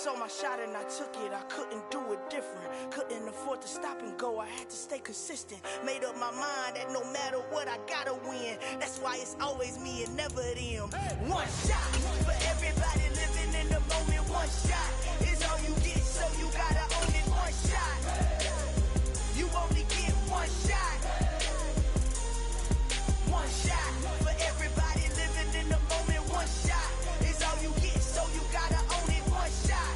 saw my shot and I took it. I couldn't do it different. Couldn't afford to stop and go. I had to stay consistent. Made up my mind that no matter what, I gotta win. That's why it's always me and never them. One shot for everybody living in the moment. One shot is all you get, so you gotta own it. One shot. You only get one shot. One shot for everybody living in the moment. One shot is all you get, so you gotta own it. One shot.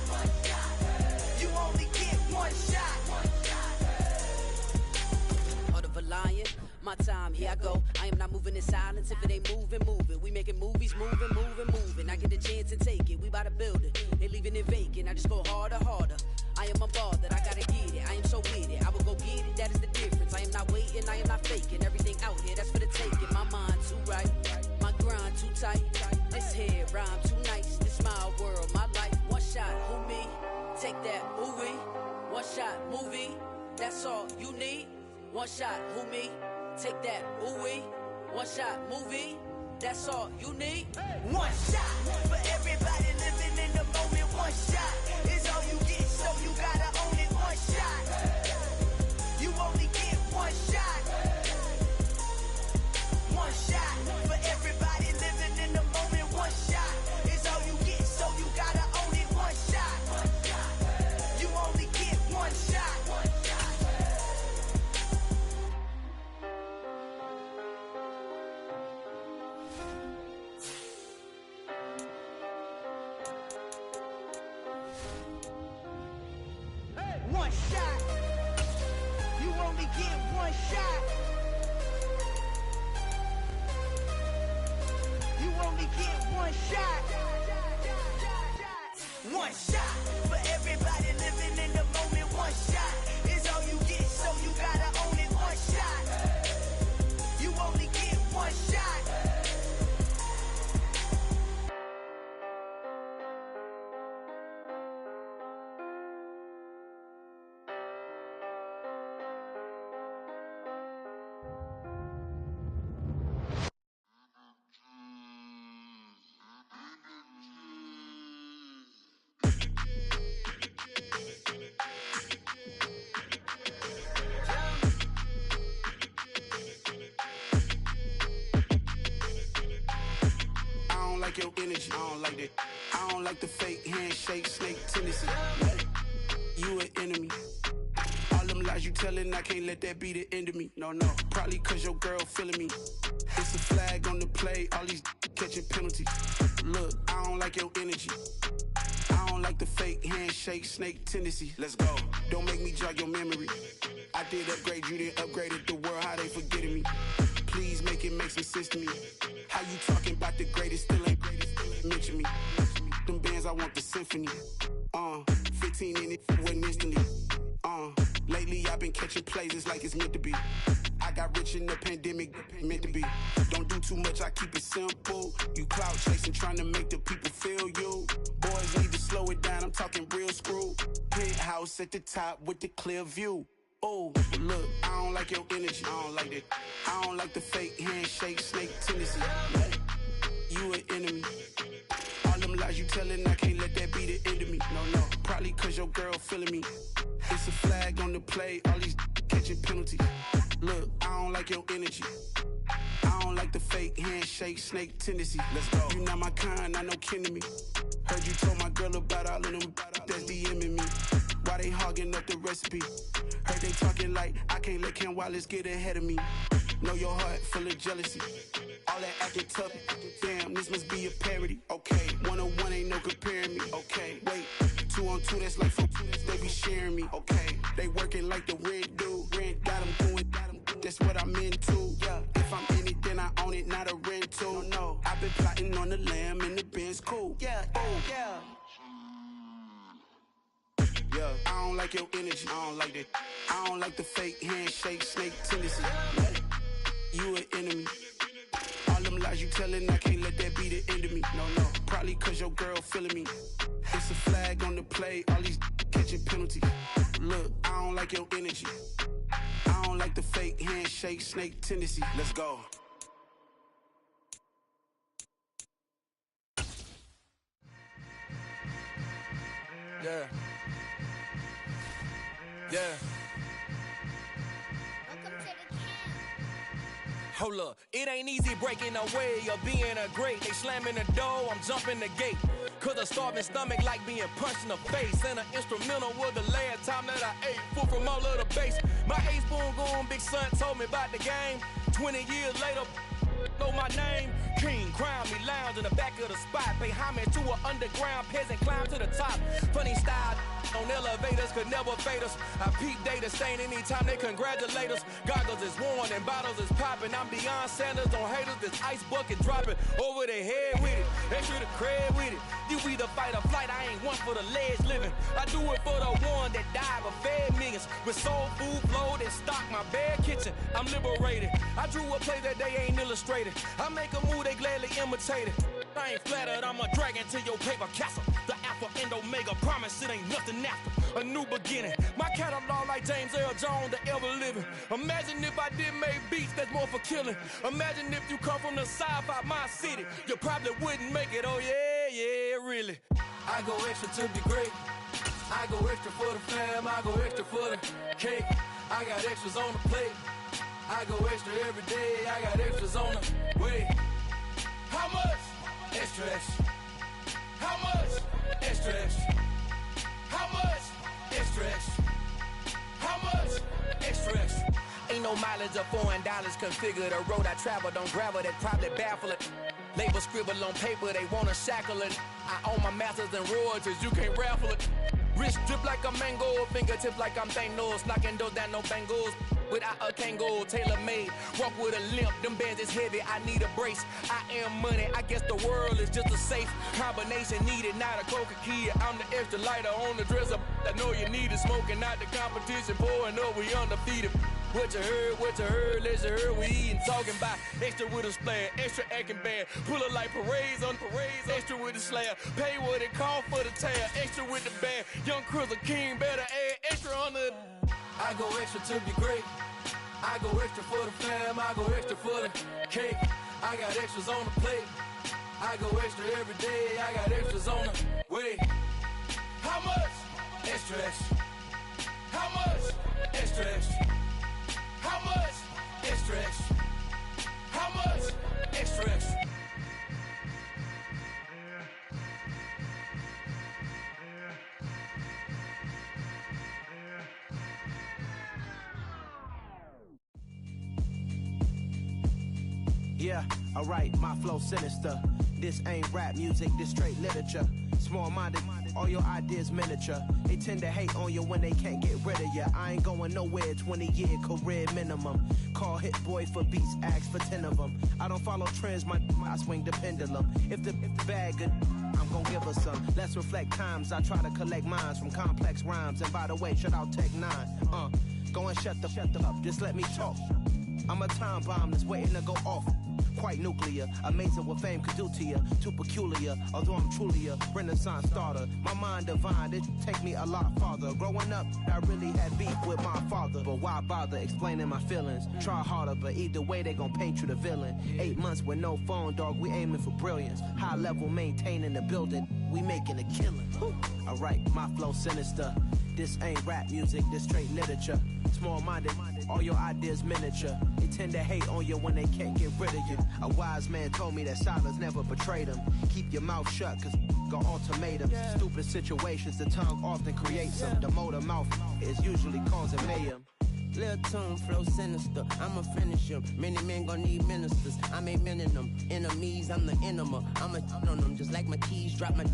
You only get one shot. Heart of a lion, my time, here I go. I am not moving in silence. If it ain't moving, moving. We making movies, moving. I get a chance and take it. We bout to build it. They leaving it vacant. I just go harder. I am unbothered, I gotta get it. I am so with it. I will go get it. That is the difference. I am not waiting. I am not faking. Everything out here, that's for the taking. My mind too right. My grind too tight. This head rhyme too nice. This my world, my life. One shot, who me? Take that, movie. One shot, movie. That's all you need. One shot, who me? Take that, ooh-wee. One shot, movie. That's all you need. One shot for everybody living in the moment. One shot is all you get, so you gotta own it. One shot. You only get one shot. One shot for everybody living in the moment. One shot is all you get, so you gotta own it. One shot. You only get one shot. One shot. You only get one shot. You only get one shot. One shot for everybody living in the moment. One shot is all you get, so you gotta own it. One shot. You only get one shot. Your energy, I don't like that. I don't like the fake handshake, snake tendency. You an enemy. All them lies you telling, I can't let that be the end of me. No, probably cause your girl feeling me. It's a flag on the play, all these catching penalties. Look, I don't like your energy. I don't like the fake handshake, snake tendency. Let's go. Don't make me jog your memory. I did upgrade, you didn't upgrade it. The world, how they forgetting me. Please make it make some sense to me. How you talking about the greatest, still ain't mention me. Them bands, I want the symphony. 15 in it, wasn't instantly. Lately I've been catching plays, it's like it's meant to be. I got rich in the pandemic, meant to be. Don't do too much, I keep it simple. You clout chasing, trying to make the people feel you. Boys need to slow it down, I'm talking real screw. Penthouse at the top with the clear view. Oh, look, I don't like your energy, I don't like that. I don't like the fake handshake, snake tendency. You an enemy. All them lies you telling, I can't let that be the end of me. No, probably cause your girl feeling me. It's a flag on the play, all these catching penalties. Look, I don't like your energy. I don't like the fake handshake, snake tendency. Let's go. You not my kind, I know kin to me. Heard you told my girl about all of them that's DMing me. Why they hogging up the recipe? Heard they talking like I can't let Ken Wallace get ahead of me. Know your heart full of jealousy. All that acting tough, damn, this must be a parody. Okay, 1-on-1 ain't no comparing me. Okay, wait, 2-on-2, that's like 4, they be sharing me. Okay, they working like the rent do. Rent got them doing, that's what I'm into. Yeah, if I'm in it, then I own it, not a rental. No, I've been plotting on the lamb and the Benz cool. Yeah, yeah. Yeah, I don't like your energy, I don't like that. I don't like the fake handshake, snake tendency. You an enemy. All them lies you telling, I can't let that be the end of me. No, probably cause your girl feeling me. It's a flag on the play, all these catching penalties. Look, I don't like your energy. I don't like the fake handshake, snake tendency. Let's go. Yeah. Yeah. Hold up, it ain't easy breaking away or being a great. They slamming the door, I'm jumping the gate. Cause a starving stomach like being punched in the face. And an instrumental was the last time that I ate food from all of the bass. My ace boom goon, big son told me about the game. 20 years later, know my name. King, crown me, lounge in the back of the spot. Pay homage to an underground peasant, climb to the top. Funny style on elevators could never fade us. I peep data stain anytime they congratulate us. Goggles is worn and bottles is popping. I'm Deion Sanders on haters, this ice bucket dropping over their head with it. They should have cred with it. You either fight or flight, I ain't one for the ledge living. I do it for the one that died but fed millions. With soul food flowed and stocked my bare kitchen. I'm liberated. I drew a play that they ain't illustrated. I make a move, they gladly imitate it. I ain't flattered, I'm a dragon to your paper castle. The Alpha and Omega, promise it ain't nothing after. A new beginning. My catalog like James Earl Jones, the ever living. Imagine if I did make beats that's more for killing. Imagine if you come from the sci-fi, my city. You probably wouldn't make it, oh yeah, really. I go extra to be great. I go extra for the fam, I go extra for the cake. I got extras on the plate. I go extra every day, I got extras on the way. How much? Extra, extra. How much? Extra, extra. How much? Extra, extra. How much? Extra, extra. Ain't no mileage of $4 configure the road I travel. Don't gravel, that probably baffle it. Label scribble on paper, they wanna shackle it. I own my masters and royalties, you can't raffle it. Wrist drip like a mango, fingertips like I'm Thanos. Knocking those down, no bangles. Without a Kangol, tailor-made. Walk with a limp, them bands is heavy, I need a brace. I am money, I guess the world is just a safe combination needed, not a coca key. I'm the extra lighter on the dresser. I know you need it, smoking out the competition, pouring up, we undefeated. What you heard, let you heard, we eatin', talking about extra with a splash, extra acting bad, pull it like parades on parades, extra with the slab, pay what it cost for the tab, extra with the band, young Chris a king, better add extra on the. I go extra to be great, I go extra for the fam, I go extra for the cake, I got extras on the plate, I go extra every day, I got extras on the way. How much? Extra, extra. How much? Extra, extra. How much? Extra, extra. How much? Extra, extra. Yeah, alright, my flow sinister. This ain't rap music, this straight literature. Small-minded, all your ideas miniature. They tend to hate on you when they can't get rid of you. I ain't going nowhere, 20-year career minimum. Call Hit Boy for beats, ask for 10 of them. I don't follow trends, I swing the pendulum. If the bag good, I'm gon' give her some. Let's reflect times, I try to collect minds from complex rhymes. And by the way, shout out Tech 9. Go and shut the up, just let me talk. I'm a time bomb that's waiting to go off. Quite nuclear, amazing what fame could do to you. Too peculiar, although I'm truly a renaissance starter. My mind divine, it take me a lot farther. Growing up, I really had beef with my father. But why bother explaining my feelings? Try harder, but either way they gon' paint you the villain. 8 months with no phone, dog, we aiming for brilliance. High level maintaining the building, we making a killing. Alright, my flow sinister. This ain't rap music, this straight literature. Small-minded, all your ideas miniature. They tend to hate on you when they can't get rid of you. A wise man told me that silence never betrayed him. Keep your mouth shut, cause got ultimatums. Stupid situations, the tongue often creates them. The motor mouth is usually causing mayhem. Lil' tune, flow sinister, I'ma finish him. Many men gon' need ministers, I'm a men in them. Enemies, I'm the enema, I'm a on them. Just like my keys, drop my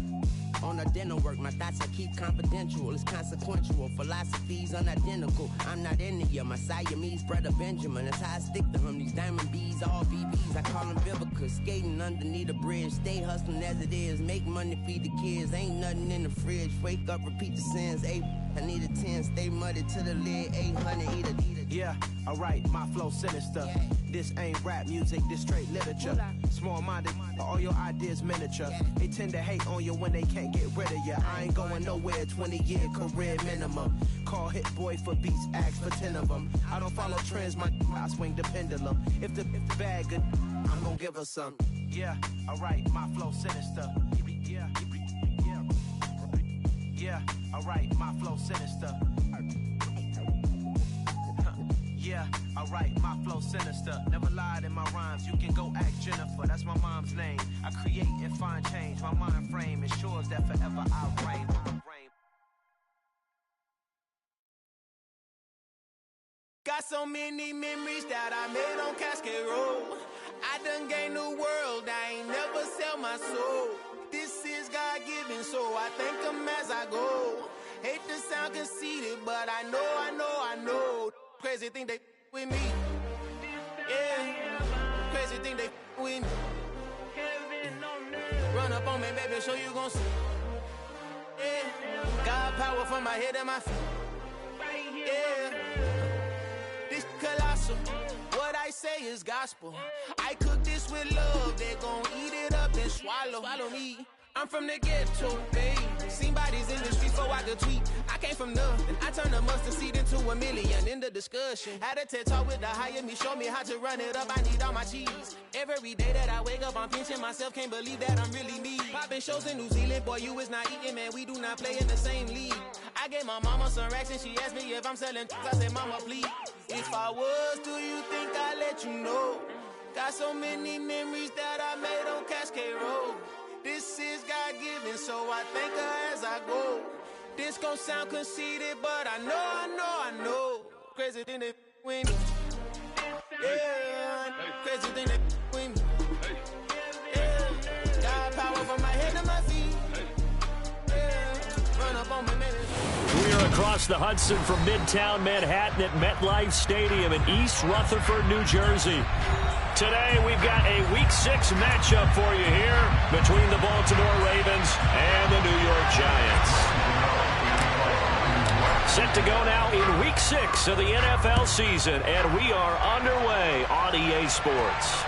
on a dinner work. My thoughts I keep confidential, it's consequential. Philosophies unidentical, I'm not into you. My Siamese brother Benjamin, that's how I stick to him. These diamond bees, all BBs, I call them Vivica. Skating underneath a bridge, stay hustling as it is. Make money, feed the kids, ain't nothing in the fridge. Wake up, repeat the sins, I need a 10, stay muddy to the lid, 800, eat a. Yeah, alright, my flow sinister. This ain't rap music, this straight literature. Small-minded, all your ideas miniature. They tend to hate on you when they can't get rid of you. I ain't going nowhere, 20-year career minimum. Call Hit Boy for beats, ask for 10 of them. I don't follow trends, I swing the pendulum. If the bag good, I'm gon' give her some. Yeah, alright, my flow sinister. Yeah, alright, my flow sinister. Yeah, alright, my flow sinister. Never lied in my rhymes, you can go ask Jennifer. That's my mom's name. I create and find change. My mind frame ensures that forever I reign. Got so many memories that I made on Cascade Road. I done gained the world, I ain't never sell my soul. This is God-given, so I thank him as I go. Hate to sound conceited, but I know. Crazy thing they with me. Yeah, crazy thing they with me. Run up on me, baby, show you gon' see. Yeah, God power from my head and my feet. Yeah, this colossal. What I say is gospel. I cook this with love, they gon' eat it up and swallow me. I'm from the ghetto, babe. Seen bodies in the streets before I could tweet. I came from nothing. I turned a mustard seed into a million in the discussion. Had a TED talk with the higher me, show me how to run it up. I need all my cheese. Every day that I wake up, I'm pinching myself. Can't believe that I'm really me. Popping shows in New Zealand, boy, you is not eating, man. We do not play in the same league. I gave my mama some racks and she asked me if I'm selling. I said, mama, please. If I was, do you think I'd let you know? Got so many memories that I made on Cascade Road. This is God-given, so I thank her as I go. This gon' sound conceited, but I know. Crazy thing they with me. Yeah, crazy thing they with me. Yeah, God power from my head to my feet. Yeah, run up on me, baby. We are across the Hudson from Midtown Manhattan at MetLife Stadium in East Rutherford, New Jersey. Today, we've got a Week 6 matchup for you here between the Baltimore Ravens and the New York Giants. Set to go now in Week 6 of the NFL season, and we are underway on EA Sports.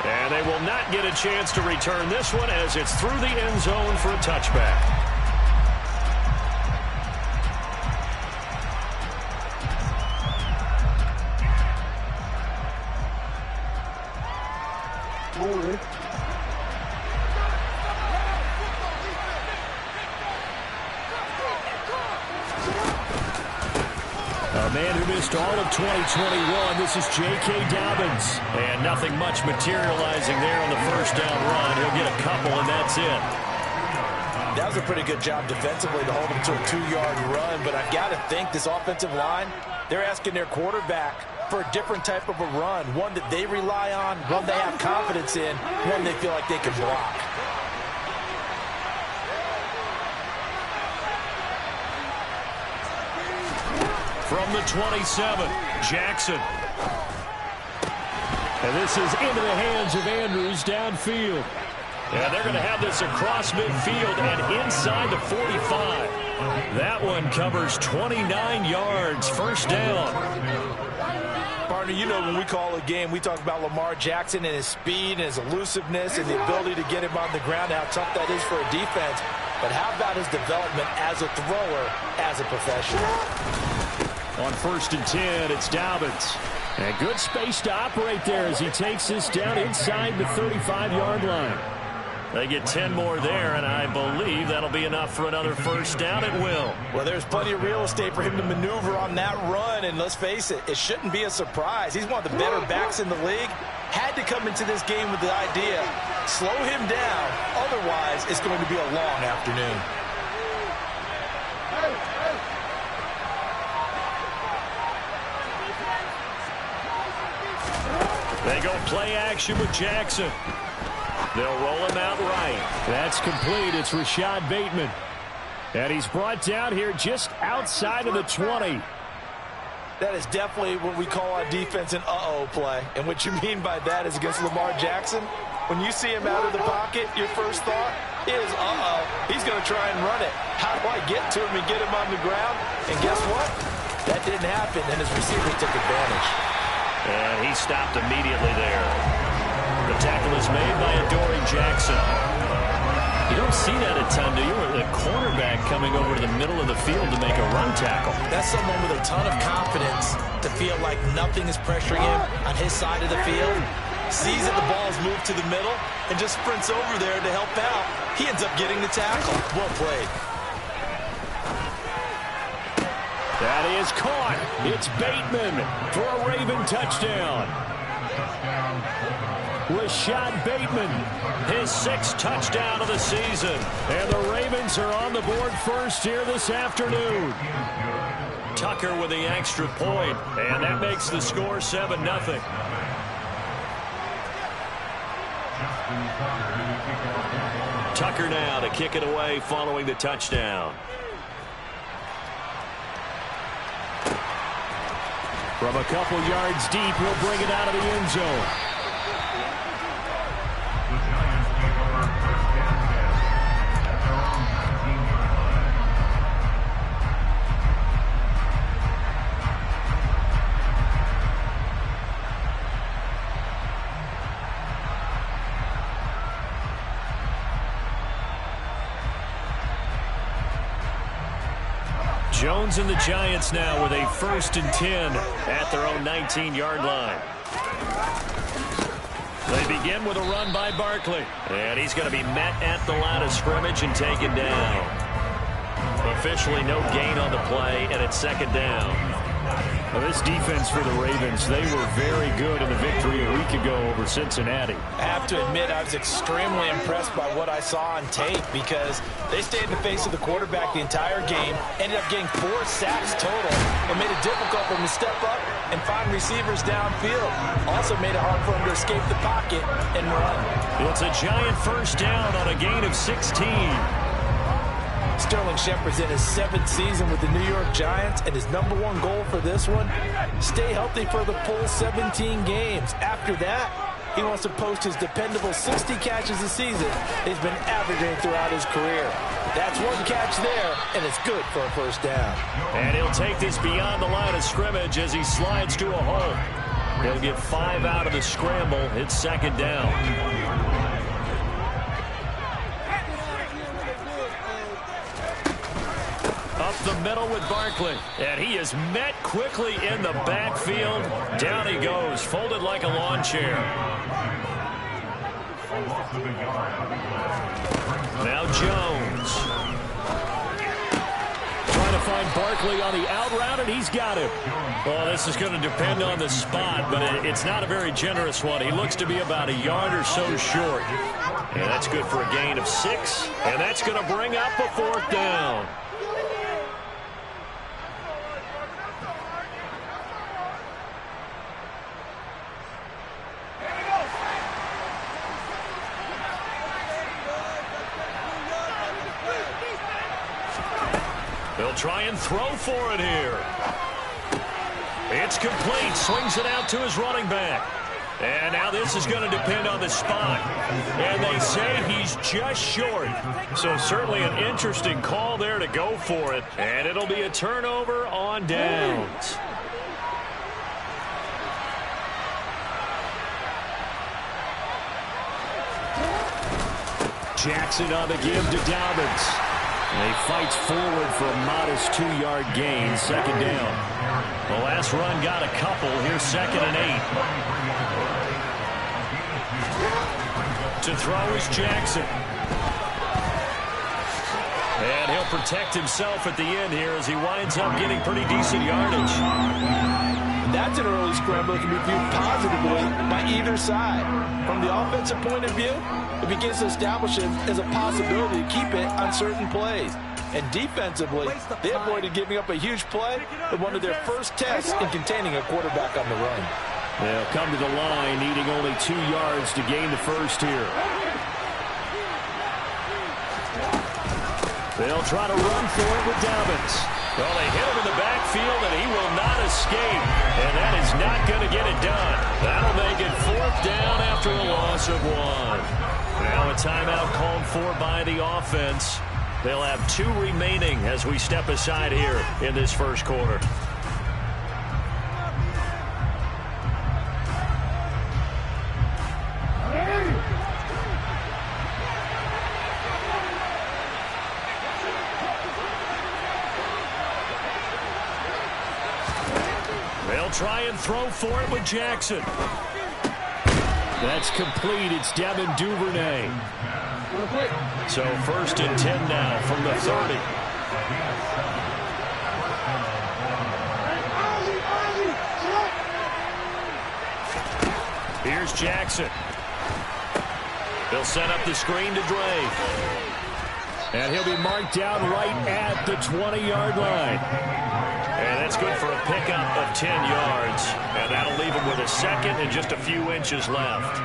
And they will not get a chance to return this one as it's through the end zone for a touchback. A man who missed all of 2021, this is J.K. Dobbins. And nothing much materializing there on the first down run. He'll get a couple, and that's it. That was a pretty good job defensively to hold him to a 2-yard run, but I've got to think this offensive line, they're asking their quarterback for a different type of a run, one that they rely on, one they have confidence in, one they feel like they can block. From the 27, Jackson. And this is into the hands of Andrews downfield. And they're going to have this across midfield and inside the 45. That one covers 29 yards, first down. Partner, you know when we call a game, we talk about Lamar Jackson and his speed and his elusiveness and the ability to get him on the ground, how tough that is for a defense. But how about his development as a thrower, as a professional? On 1st and 10, it's Dobbins. And good space to operate there as he takes this down inside the 35-yard line. They get 10 more there, and I believe that'll be enough for another first down. It will. Well, there's plenty of real estate for him to maneuver on that run, and let's face it, it shouldn't be a surprise. He's one of the better backs in the league. Had to come into this game with the idea, slow him down, otherwise it's going to be a long afternoon. They go play action with Jackson. They'll roll him out right. That's complete. It's Rashad Bateman. And he's brought down here just outside of the 20. That is definitely what we call on defense an uh-oh play. And what you mean by that is against Lamar Jackson, when you see him out of the pocket, your first thought is, uh-oh, he's going to try and run it. How do I get to him and get him on the ground? And guess what? That didn't happen, and his receivers took advantage. And he stopped immediately there. The tackle is made by Adoree Jackson. You don't see that a ton, do you? The cornerback coming over to the middle of the field to make a run tackle. That's someone with a ton of confidence to feel like nothing is pressuring him on his side of the field. Sees that the ball is moved to the middle and just sprints over there to help out. He ends up getting the tackle. Well played. That is caught. It's Bateman for a Raven touchdown. Rashad Bateman, his 6th touchdown of the season. And the Ravens are on the board first here this afternoon. Tucker with the extra point, and that makes the score 7-0. Tucker now to kick it away following the touchdown. From a couple yards deep, he'll bring it out of the end zone. Jones and the Giants now with a 1st and 10 at their own 19-yard line. They begin with a run by Barkley. And he's going to be met at the line of scrimmage and taken down. Officially no gain on the play, and it's 2nd down. Well, this defense for the Ravens, they were very good in the victory a week ago over Cincinnati. I have to admit, I was extremely impressed by what I saw on tape because they stayed in the face of the quarterback the entire game, ended up getting 4 sacks total, and made it difficult for him to step up and find receivers downfield. Also made it hard for him to escape the pocket and run. It's a Giant 1st down on a gain of 16. Sterling Shepard's in his 7th season with the New York Giants, and his #1 goal for this one, stay healthy for the full 17 games. After that, he wants to post his dependable 60 catches a season he's been averaging throughout his career. That's 1 catch there, and it's good for a 1st down. And he'll take this beyond the line of scrimmage as he slides to a hole. He'll get 5 out of the scramble. It's 2nd down. Up the middle with Barkley. And he is met quickly in the backfield. Down he goes, folded like a lawn chair. Now Jones. Trying to find Barkley on the out route, and he's got him. Well, this is going to depend on the spot, but it's not a very generous one. He looks to be about a yard or so short. And that's good for a gain of 6. And that's going to bring up a 4th down. They'll try and throw for it here. It's complete. Swings it out to his running back. And now this is going to depend on the spot. And they say he's just short. So certainly an interesting call there to go for it. And it'll be a turnover on downs. Jackson on the give to Dobbins. And he fights forward for a modest 2-yard gain, 2nd down. The last run got a couple. Here's 2nd and 8. To throw is Jackson. And he'll protect himself at the end here as he winds up getting pretty decent yardage. That's an early scramble that can be viewed positively by either side. From the offensive point of view, it begins to establish it as a possibility to keep it on certain plays. And defensively, they avoided giving up a huge play with one of their first tests in containing a quarterback on the run. They'll come to the line, needing only 2 yards to gain the 1st here. They'll try to run for it with Dobbins. Well, they hit him in the backfield, and he will not escape. And that is not going to get it done. That'll make it 4th down after a loss of 1. Now a timeout called for by the offense. They'll have 2 remaining as we step aside here in this 1st quarter. They'll try and throw for it with Jackson. That's complete. It's Devin Duvernay. So 1st and 10 now from the 30. Here's Jackson. They'll set up the screen to Dre. And he'll be marked down right at the 20-yard line. And that's good for a pickup of 10 yards. And that'll leave him with a second and just a few inches left.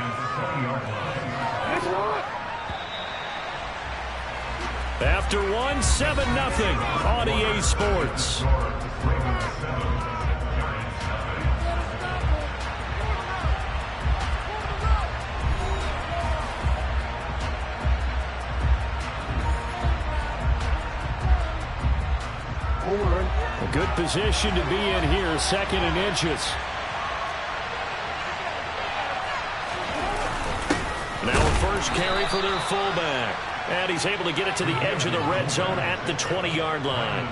After one, 7-0 on EA Sports. A good position to be in here, second and inches. Now a first carry for their fullback. And he's able to get it to the edge of the red zone at the 20-yard line.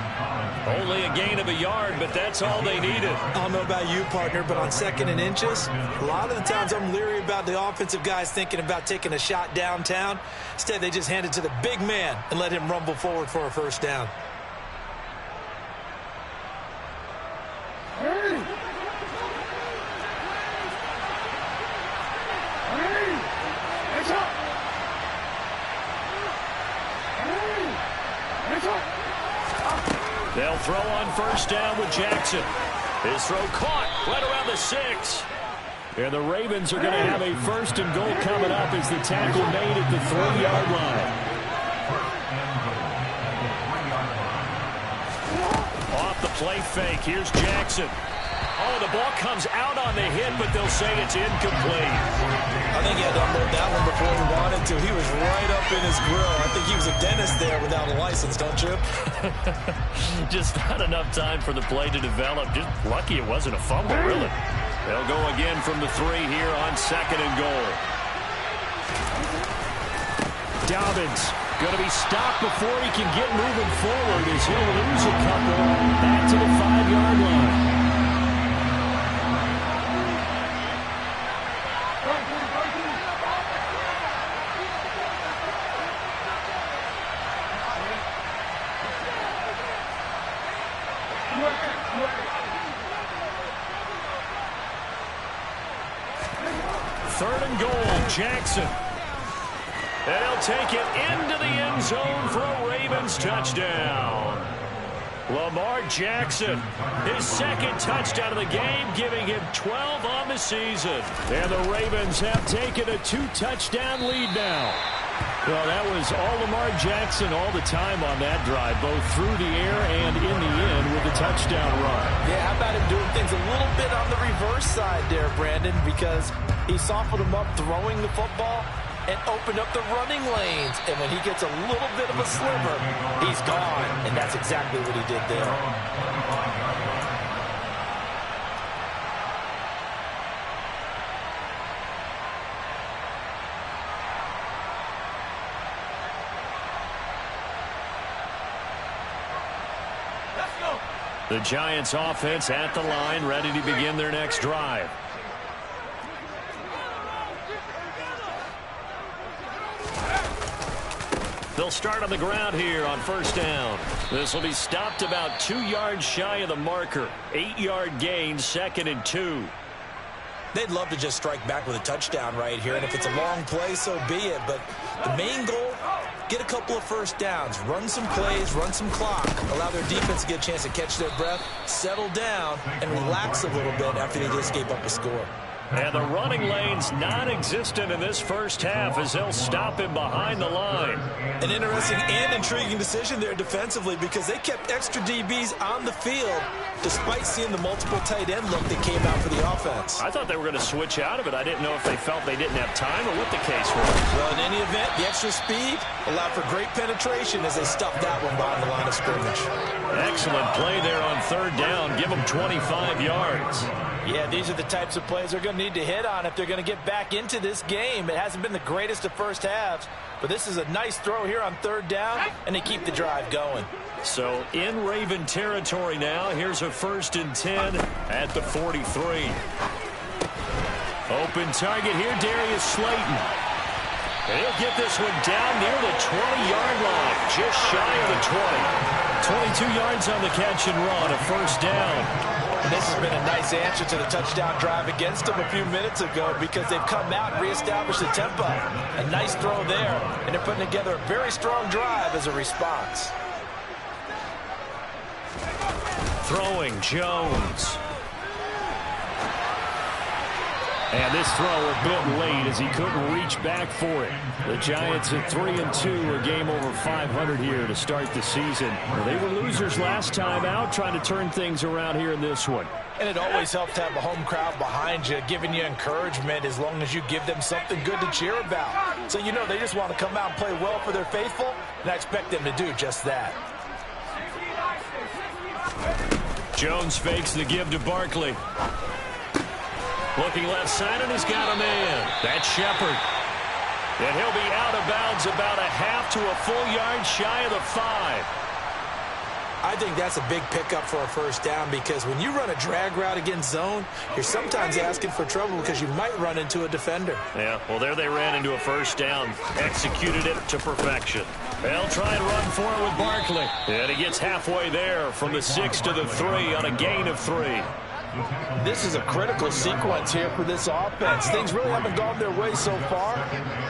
Only a gain of a yard, but that's all they needed. I don't know about you, partner, but on second and inches, a lot of the times I'm leery about the offensive guys thinking about taking a shot downtown. Instead, they just hand it to the big man and let him rumble forward for a first down. They'll throw on first down with Jackson. His throw caught right around the 6. And the Ravens are going to have a first and goal coming up as the tackle made at the 3-yard line. Off the play fake, here's Jackson. Oh, the ball comes out on the hit, but they'll say it's incomplete. I think he had to unload that one before he wanted to. He was right up in his grill. I think he was a dentist there without a license, don't you? Just not enough time for the play to develop. Just lucky it wasn't a fumble, really. They'll go again from the 3 here on second and goal. Dobbins going to be stopped before he can get moving forward as he'll lose a couple back to the 5-yard line. Third and goal, Jackson. And he'll take it into the end zone for a Ravens touchdown. Lamar Jackson, his second touchdown of the game, giving him 12 on the season. And the Ravens have taken a 2-touchdown lead now. Well, that was all Lamar Jackson all the time on that drive, both through the air and in the end with the touchdown run. Yeah, how about him doing things a little bit on the reverse side there, Brandon, because he softened him up throwing the football and opened up the running lanes. And when he gets a little bit of a sliver, he's gone. And that's exactly what he did there. The Giants offense at the line, ready to begin their next drive. They'll start on the ground here on first down. This will be stopped about 2 yards shy of the marker. 8-yard gain, 2nd and 2. They'd love to just strike back with a touchdown right here, and if it's a long play, so be it. But the main goal, get a couple of first downs, run some plays, run some clock, allow their defense to get a chance to catch their breath, settle down, and relax a little bit after they just gave up a score. And the running lane's non-existent in this first half as they'll stop him behind the line. An interesting and intriguing decision there defensively because they kept extra DBs on the field despite seeing the multiple tight end look that came out for the offense. I thought they were going to switch out of it. I didn't know if they felt they didn't have time or what the case was. Well, in any event, the extra speed allowed for great penetration as they stuffed that one behind the line of scrimmage. Excellent play there on third down. Give them 25 yards. Yeah, these are the types of plays they're going to need to hit on if they're going to get back into this game. It hasn't been the greatest of first halves, but this is a nice throw here on third down, and they keep the drive going. So in Raven territory now, here's a 1st and 10 at the 43. Open target here, Darius Slayton. And he'll get this one down near the 20-yard line, just shy of the 20. 22 yards on the catch and run, a first down. And this has been a nice answer to the touchdown drive against them a few minutes ago because they've come out and reestablished the tempo. A nice throw there, and they're putting together a very strong drive as a response. Throwing Jones. And this throw a bit late as he couldn't reach back for it. The Giants at 3-2, a game over 500 here to start the season. Well, they were losers last time out, trying to turn things around here in this one. And it always helps to have a home crowd behind you, giving you encouragement as long as you give them something good to cheer about. So you know they just want to come out and play well for their faithful, and I expect them to do just that. Jones fakes the give to Barkley. Looking left side, and he's got a man. That's Shepard. And he'll be out of bounds about a half to a full yard shy of the 5. I think that's a big pickup for a first down because when you run a drag route against zone, you're sometimes asking for trouble because you might run into a defender. Yeah, well, there they ran into a first down. Executed it to perfection. They'll try and run for it with Barkley. And he gets halfway there from the 6 to the 3 on a gain of 3. This is a critical sequence here for this offense. Things really haven't gone their way so far.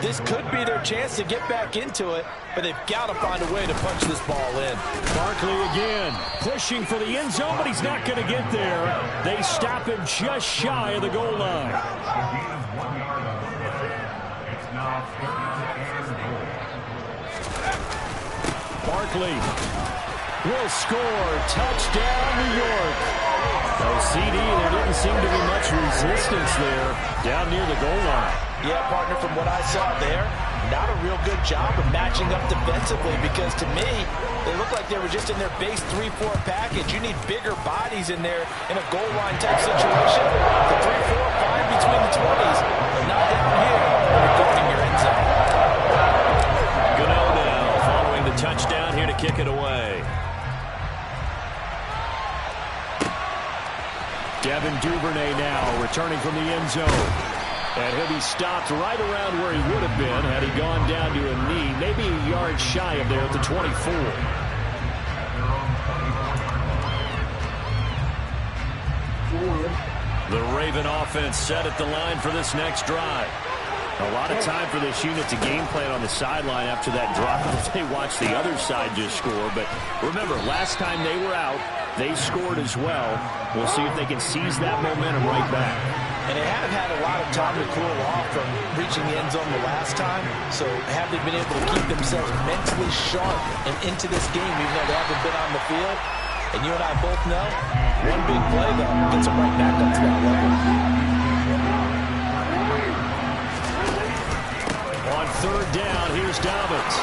This could be their chance to get back into it, but they've got to find a way to punch this ball in. Barkley again, pushing for the end zone, but he's not going to get there. They stop him just shy of the goal line. Barkley will score. Touchdown, New York. No CD, there didn't seem to be much resistance there down near the goal line. Yeah, partner, from what I saw there, not a real good job of matching up defensively because to me, they look like they were just in their base 3-4 package. You need bigger bodies in there in a goal line type situation. The 3-4-5 between the 20s, but not down here when you're guarding your end zone. Gano now following the touchdown here to kick it away. Devin Duvernay now returning from the end zone. And he'll be stopped right around where he would have been had he gone down to a knee, maybe a yard shy of there at the 24. The Raven offense set at the line for this next drive. A lot of time for this unit to game plan on the sideline after that drive. They watched the other side just score. But remember, last time they were out, they scored as well. We'll see if they can seize that momentum right back. And they have had a lot of time to cool off from reaching the end zone the last time. So have they been able to keep themselves mentally sharp and into this game, even though they haven't been on the field? And you and I both know, one big play, though, gets them right back up to that level. On third down, here's Dobbins.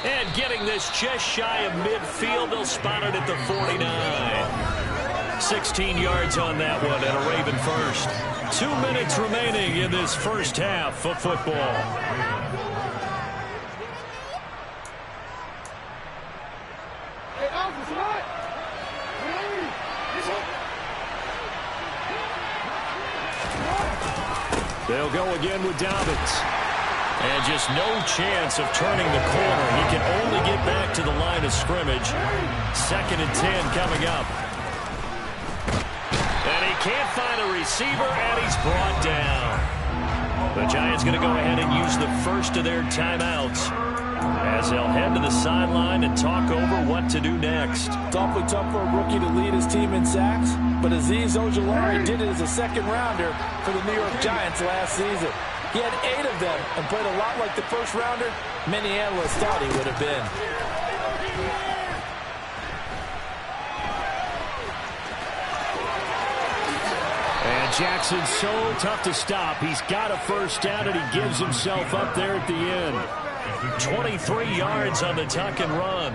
And getting this just shy of midfield, they'll spot it at the 49. 16 yards on that one and a Raven first. 2 minutes remaining in this first half of football. They'll go again with Dobbins. And just no chance of turning the corner. He can only get back to the line of scrimmage. 2nd and 10 coming up. And he can't find a receiver, and he's brought down. The Giants going to go ahead and use the first of their timeouts as they'll head to the sideline and talk over what to do next. It's awfully tough for a rookie to lead his team in sacks, but Azeez Ojulari did it as a second-rounder for the New York Giants last season. He had 8 of them and played a lot like the first-rounder many analysts thought he would have been. And Jackson's so tough to stop. He's got a first down, and he gives himself up there at the end. 23 yards on the tuck and run.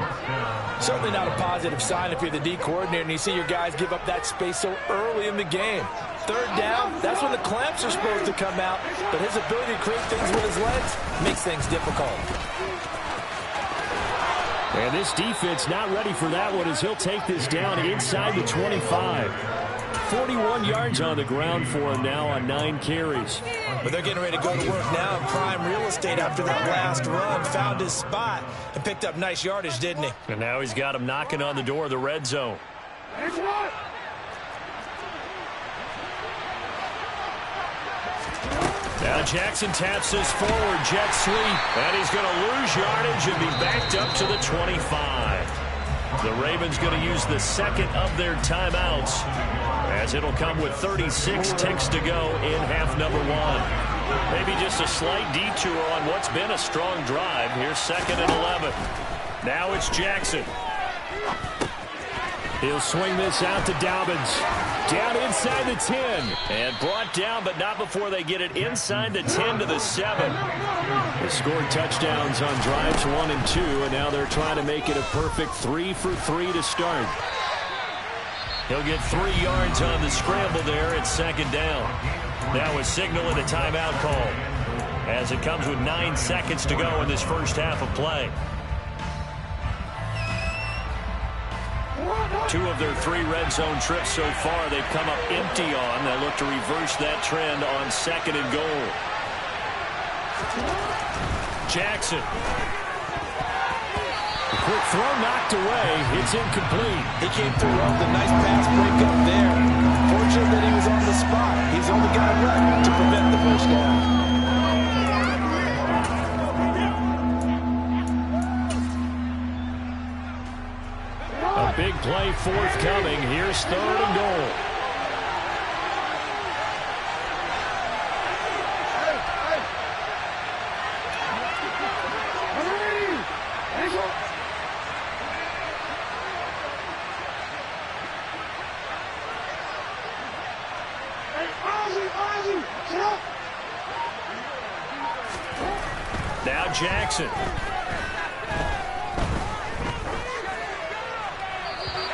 Certainly not a positive sign if you're the D coordinator and you see your guys give up that space so early in the game. Third down, that's when the clamps are supposed to come out, but his ability to create things with his legs makes things difficult. And this defense not ready for that one as he'll take this down inside the 25. 41 yards on the ground for him now on 9 carries. But they're getting ready to go to work now in prime real estate after that last run. Found his spot and picked up nice yardage, didn't he? And now he's got him knocking on the door of the red zone. Now Jackson taps this forward, jet sweep, and he's going to lose yardage and be backed up to the 25. The Ravens going to use the second of their timeouts, as it'll come with 36 ticks to go in half number 1. Maybe just a slight detour on what's been a strong drive. Here's 2nd and 11. Now it's Jackson. He'll swing this out to Dobbins. Down inside the 10. And brought down, but not before they get it inside the 10 to the 7. They scored touchdowns on drives 1 and 2, and now they're trying to make it a perfect 3 for 3 to start. He'll get 3 yards on the scramble there at 2nd down. Now a signal and a timeout call, as it comes with 9 seconds to go in this first half of play. 2 of their 3 red zone trips so far they've come up empty on. They'll look to reverse that trend on 2nd and goal. Jackson. The quick throw knocked away. It's incomplete. He came through with a nice pass break up there. Fortunate that he was on the spot. He's the only guy left to prevent the first down. A big play forthcoming. Here's 3rd and goal. Now Jackson.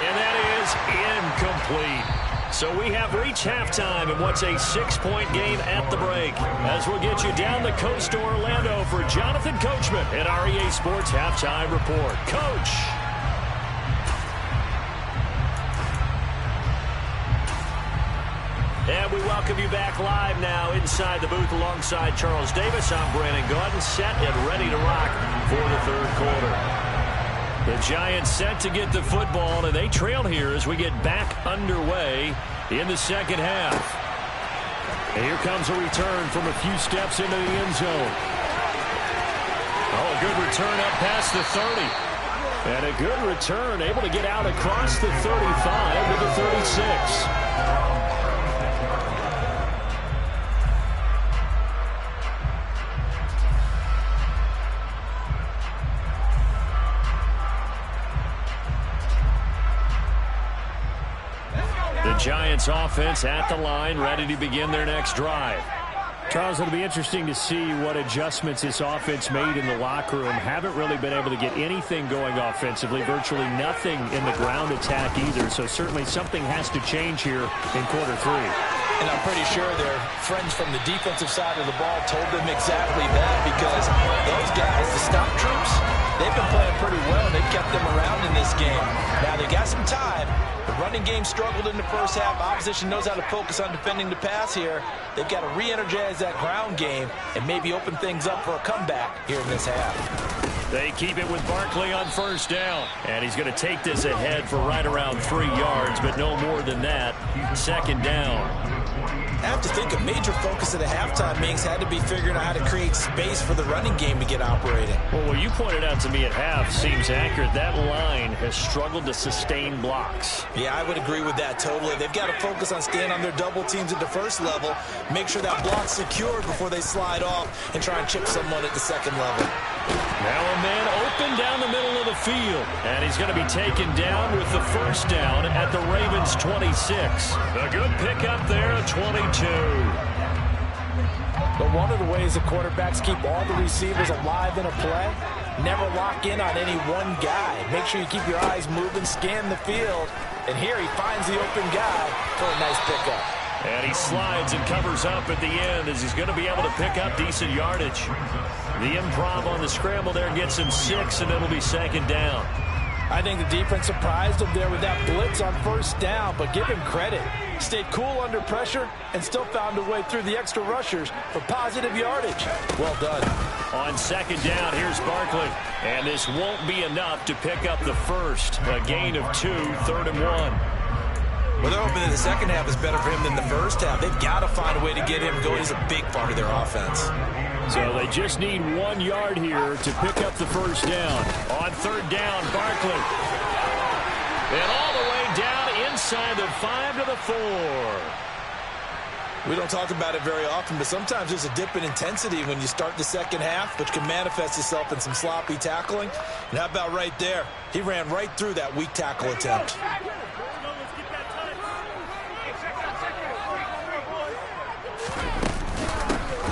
And that is incomplete. So we have reached halftime in what's a 6-point game at the break, as we'll get you down the coast to Orlando for Jonathan Coachman at REA Sports Halftime Report. Coach. And we welcome you back live now inside the booth alongside Charles Davis. I'm Brandon Gaudin, set and ready to rock for the 3rd quarter. The Giants set to get the football, and they trail here as we get back underway in the 2nd half. And here comes a return from a few steps into the end zone. Oh, a good return up past the 30. And a good return, able to get out across the 35 to the 36. Giants offense at the line, ready to begin their next drive. Charles, it'll be interesting to see what adjustments this offense made in the locker room. Haven't really been able to get anything going offensively, virtually nothing in the ground attack either. So certainly something has to change here in quarter 3. And I'm pretty sure their friends from the defensive side of the ball told them exactly that, because those guys, the stop troops, they've been playing pretty well. They've kept them around in this game. Now they got some time. The running game struggled in the first half. Opposition knows how to focus on defending the pass here. They've got to re-energize that ground game and maybe open things up for a comeback here in this half. They keep it with Barkley on 1st down. And he's going to take this ahead for right around 3 yards, but no more than that. 2nd down. I have to think a major focus of the halftime meetings had to be figuring out how to create space for the running game to get operating. Well, what you pointed out to me at half seems accurate. That line has struggled to sustain blocks. Yeah, I would agree with that totally. They've got to focus on staying on their double teams at the first level, make sure that block's secured before they slide off and try and chip someone at the 2nd level. Now a man open down the middle of the field, and he's going to be taken down with the 1st down at the Ravens 26. A good pickup there at 22. But one of the ways the quarterbacks keep all the receivers alive in a play, never lock in on any one guy. Make sure you keep your eyes moving, scan the field, and here he finds the open guy for a nice pickup. And he slides and covers up at the end as he's going to be able to pick up decent yardage. The improv on the scramble there gets him 6, and it'll be 2nd down. I think the defense surprised him there with that blitz on first down, but give him credit. Stayed cool under pressure and still found a way through the extra rushers for positive yardage. Well done. On second down, here's Barkley. And this won't be enough to pick up the first. A gain of 2, 3rd and 1. Well, they're hoping that the second half is better for him than the first half. They've got to find a way to get him going. He's a big part of their offense. So they just need 1 yard here to pick up the first down. On third down, Barkley. And all the way down inside the 5 to the 4. We don't talk about it very often, but sometimes there's a dip in intensity when you start the second half, which can manifest itself in some sloppy tackling. And how about right there? He ran right through that weak tackle attempt.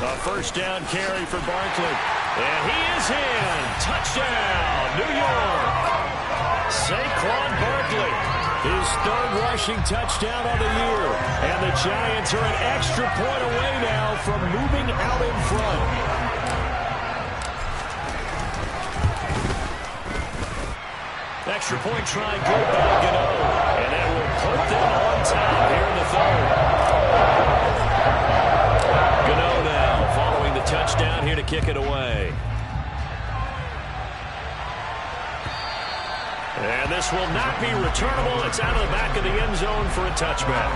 A first down carry for Barkley. And he is in. Touchdown, New York. Saquon Barkley, his 3rd rushing touchdown of the year. And the Giants are an extra point away now from moving out in front. Extra point try good by Gano. And that will put them on top here in the 3rd. Gano now following the touchdown here to kick it away. And this will not be returnable. It's out of the back of the end zone for a touchback.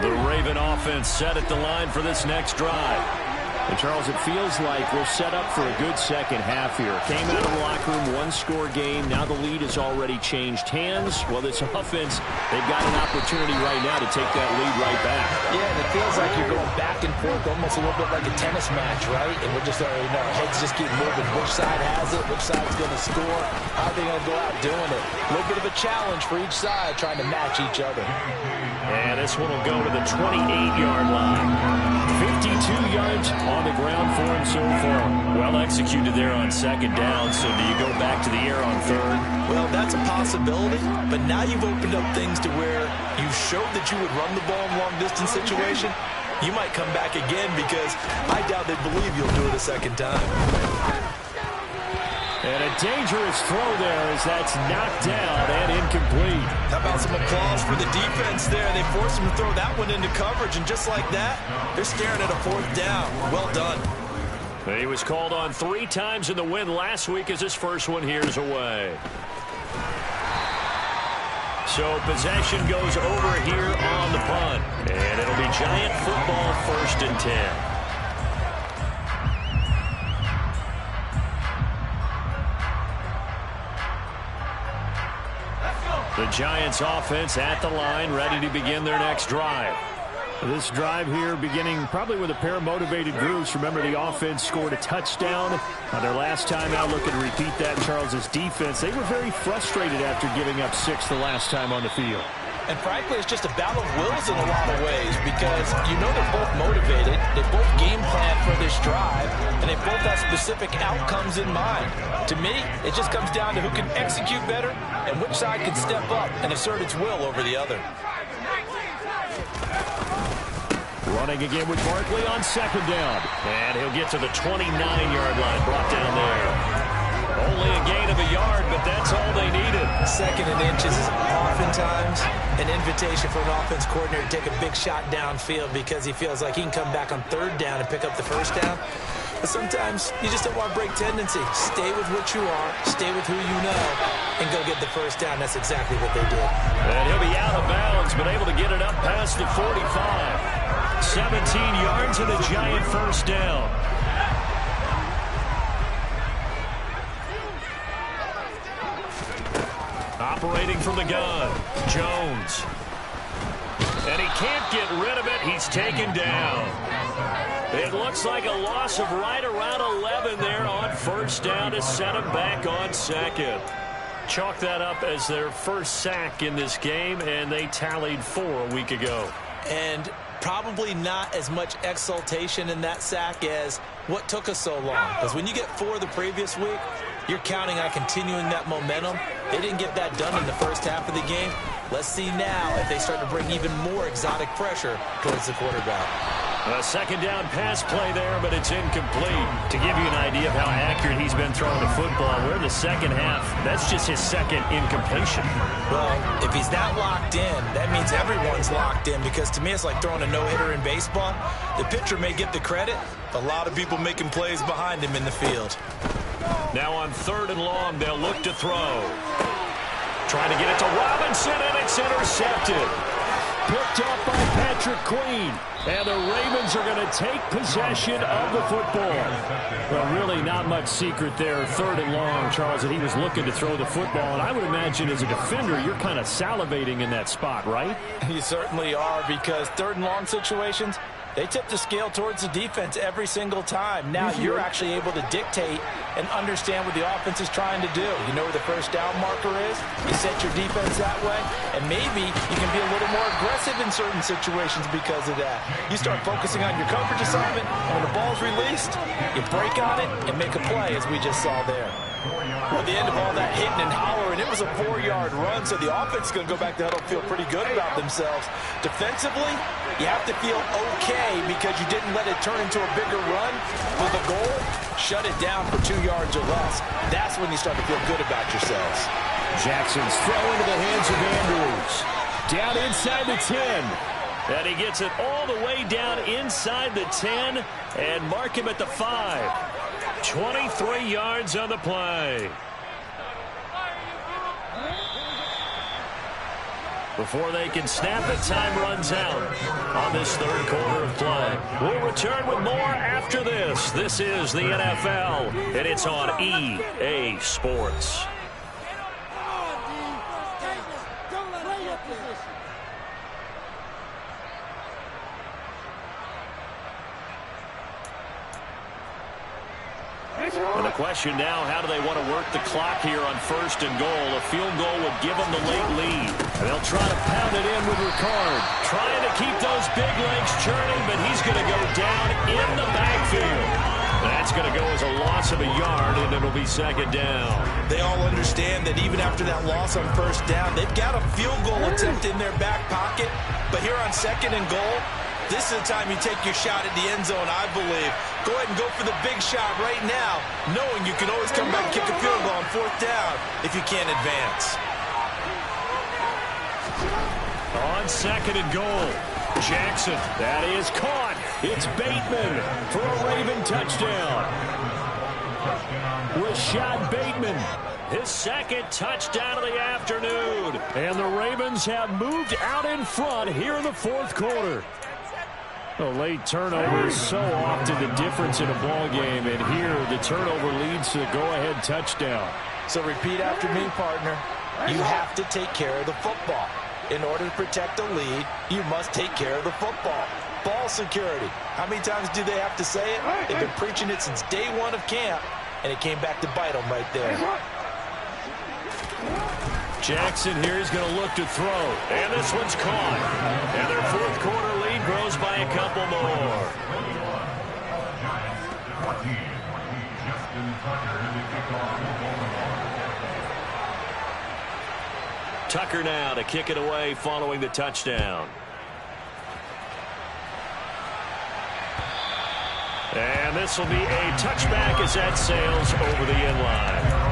The Raven offense set at the line for this next drive. And, Charles, it feels like we're set up for a good second half here. Came out of the locker room, 1-score game. Now the lead has already changed hands. Well, this offense, they've got an opportunity right now to take that lead right back. Yeah, and it feels like you're going back and forth almost a little bit like a tennis match, right? And we're just already, our heads just keep moving. Which side has it? Which side's going to score? How are they going to go out doing it? A little bit of a challenge for each side trying to match each other. And this one will go to the 28-yard line. 52 yards on the ground for him so far. Well executed there on second down. So do you go back to the air on third? Well, that's a possibility. But now you've opened up things to where you showed that you would run the ball in long-distance situation. You might come back again because I doubt they believe you'll do it a second time. And a dangerous throw there as that's knocked down and incomplete. How about some applause for the defense there? They forced him to throw that one into coverage, and just like that, they're staring at a 4th down. Well done. He was called on 3 times in the win last week as his first one here's away. So possession goes over here on the punt. And it'll be Giant football 1st and 10. The Giants offense at the line, ready to begin their next drive. This drive here beginning probably with a pair of motivated groups. Remember, the offense scored a touchdown on their last time out. Looking to repeat that in Charles's defense. They were very frustrated after giving up 6 the last time on the field. And frankly, it's just a battle of wills in a lot of ways because you know they're both motivated. They both game plan for this drive, and they both have specific outcomes in mind. To me, it just comes down to who can execute better and which side can step up and assert its will over the other. Running again with Barkley on second down. And he'll get to the 29-yard line, brought down there. Only a gain of a yard, but that's all they needed. 2nd and inches is oftentimes an invitation for an offense coordinator to take a big shot downfield because he feels like he can come back on 3rd down and pick up the first down. But sometimes you just don't want to break tendency. Stay with what you are, stay with who you know, and go get the first down. That's exactly what they did. And he'll be out of bounds, but able to get it up past the 45. 17 yards and a Giant first down. Operating from the gun, Jones. And he can't get rid of it. He's taken down. It looks like a loss of right around 11 there on first down to set him back on second. Chalk that up as their first sack in this game, and they tallied 4 a week ago. And probably not as much exultation in that sack as what took us so long. Because when you get 4 the previous week, you're counting on continuing that momentum. They didn't get that done in the first half of the game. Let's see now if they start to bring even more exotic pressure towards the quarterback. A second down pass play there, but it's incomplete. To give you an idea of how accurate he's been throwing the football, we're in the second half. That's just his second incompletion. Well, if he's not locked in, that means everyone's locked in, because to me it's like throwing a no-hitter in baseball. The pitcher may get the credit, a lot of people making plays behind him in the field. Now on 3rd and long, they'll look to throw. Trying to get it to Robinson, and it's intercepted. Picked up by Patrick Queen. And the Ravens are going to take possession of the football. Well, really not much secret there. 3rd and long, Charles, that he was looking to throw the football. And I would imagine as a defender, you're kind of salivating in that spot, right? You certainly are, because 3rd and long situations, they tip the scale towards the defense every single time. Now you're actually able to dictate and understand what the offense is trying to do. You know where the first down marker is. You set your defense that way, and maybe you can be a little more aggressive in certain situations because of that. You start focusing on your coverage assignment, and when the ball's released, you break on it and make a play, as we just saw there. At the end of all that hitting and hollering, it was a 4-yard run, so the offense is going to go back to huddle and feel pretty good about themselves. Defensively, you have to feel okay because you didn't let it turn into a bigger run. For the goal, shut it down for 2 yards or less. That's when you start to feel good about yourselves. Jackson's throw into the hands of Andrews. Down inside the 10. And he gets it all the way down inside the 10 and mark him at the 5. 23 yards on the play. Before they can snap it, time runs out on this 3rd quarter of play. We'll return with more after this. This is the NFL, and it's on EA Sports. And the question now, how do they want to work the clock here on 1st and goal? A field goal would give them the late lead. And they'll try to pound it in with Ricard. Trying to keep those big legs churning, but he's going to go down in the backfield. That's going to go as a loss of a yard, and it'll be 2nd down. They all understand that even after that loss on 1st down, they've got a field goal attempt in their back pocket. But here on 2nd and goal, this is the time you take your shot at the end zone, I believe. Go ahead and go for the big shot right now, knowing you can always come back and kick a field goal on 4th down if you can't advance. On 2nd and goal, Jackson, that is caught. It's Bateman for a Raven touchdown. Rashad Bateman, his 2nd touchdown of the afternoon. And the Ravens have moved out in front here in the 4th quarter. A late turnover is so often the difference in a ball game, and here the turnover leads to the go-ahead touchdown. So repeat after me, partner. You have to take care of the football. In order to protect a lead, you must take care of the football. Ball security. How many times do they have to say it? They've been preaching it since day 1 of camp, and it came back to bite them right there. Jackson here is going to look to throw, and this one's caught. And their 4th quarter lead grows by a couple more. Tucker now to kick it away following the touchdown. And this will be a touchback as that sails over the end line.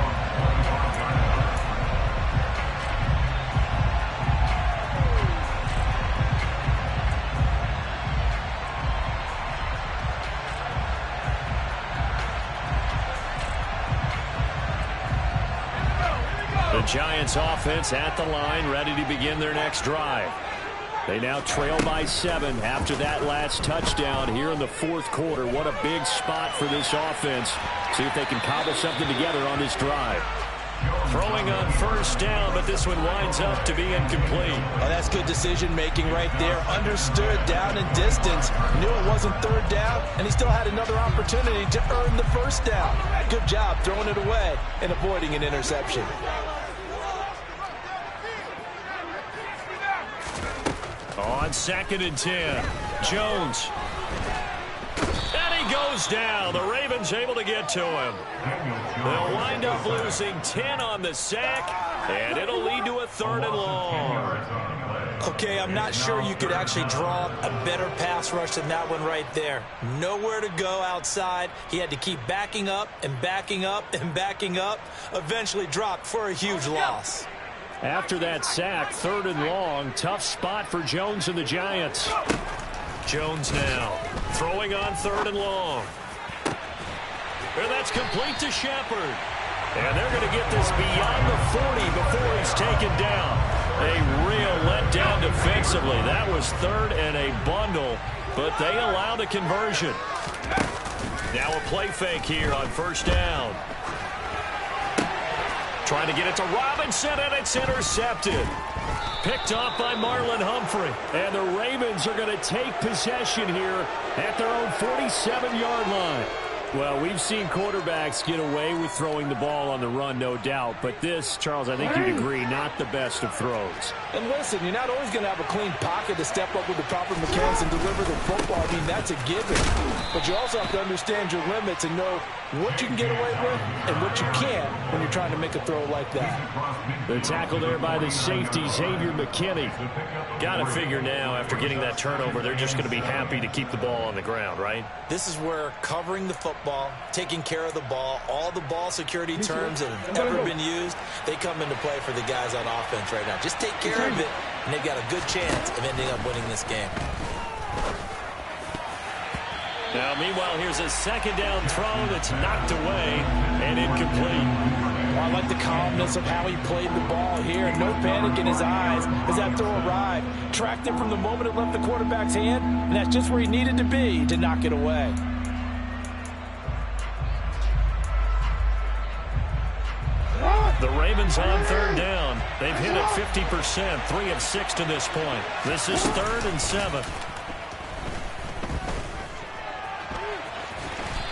The Giants offense at the line, ready to begin their next drive. They now trail by 7 after that last touchdown here in the 4th quarter. What a big spot for this offense. See if they can cobble something together on this drive. Throwing on 1st down, but this one winds up to be incomplete. Oh, that's good decision-making right there. Understood down and distance. Knew it wasn't 3rd down, and he still had another opportunity to earn the 1st down. Good job throwing it away and avoiding an interception. On 2nd and 10, Jones. And he goes down. The Ravens able to get to him. They'll wind up losing 10 on the sack, and it'll lead to a 3rd and long. Okay, I'm not sure you could actually draw a better pass rush than that one right there. Nowhere to go outside. He had to keep backing up and backing up and backing up. Eventually dropped for a huge loss. After that sack, 3rd and long. Tough spot for Jones and the Giants. Jones now throwing on 3rd and long. And that's complete to Shepard. And they're going to get this beyond the 40 before he's taken down. A real letdown defensively. That was 3rd and a bundle, but they allowed a conversion. Now a play fake here on 1st down. Trying to get it to Robinson, and it's intercepted. Picked off by Marlon Humphrey. And the Ravens are going to take possession here at their own 47-yard line. Well, we've seen quarterbacks get away with throwing the ball on the run, no doubt. But this, Charles, I think you'd agree, not the best of throws. And listen, you're not always going to have a clean pocket to step up with the proper mechanics and deliver the football. I mean, that's a given. But you also have to understand your limits and know what you can get away with and what you can't when you're trying to make a throw like that. The tackle there by the safety, Xavier McKinney. Got to figure now, after getting that turnover, they're just going to be happy to keep the ball on the ground, right? This is where covering the football, taking care of the ball, all the ball security terms that have ever been used, they come into play for the guys on offense right now. Just take care of it, and they've got a good chance of ending up winning this game. Now, meanwhile, here's a 2nd down throw that's knocked away and incomplete. Well, I like the calmness of how he played the ball here. No panic in his eyes as that throw arrived. Tracked it from the moment it left the quarterback's hand, and that's just where he needed to be to knock it away. The Ravens on 3rd down. They've hit it 50%, 3 of 6 to this point. This is 3rd and 7.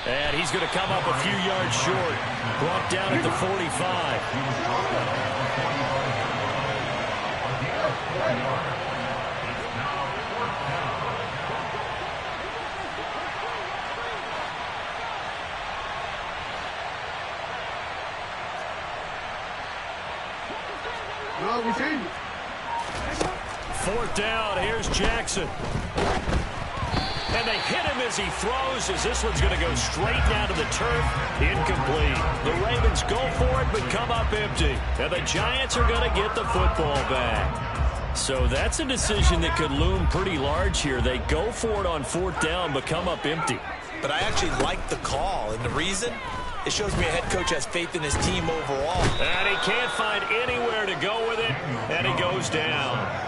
And he's going to come up a few yards short. Brought down at the 45. Fourth down, here's Jackson. And they hit him as he throws, as this one's going to go straight down to the turf. Incomplete. The Ravens go for it, but come up empty. And the Giants are going to get the football back. So that's a decision that could loom pretty large here. They go for it on 4th down, but come up empty. But I actually like the call, and the reason? It shows me a head coach has faith in his team overall. And he can't find anywhere to go with it, and he goes down.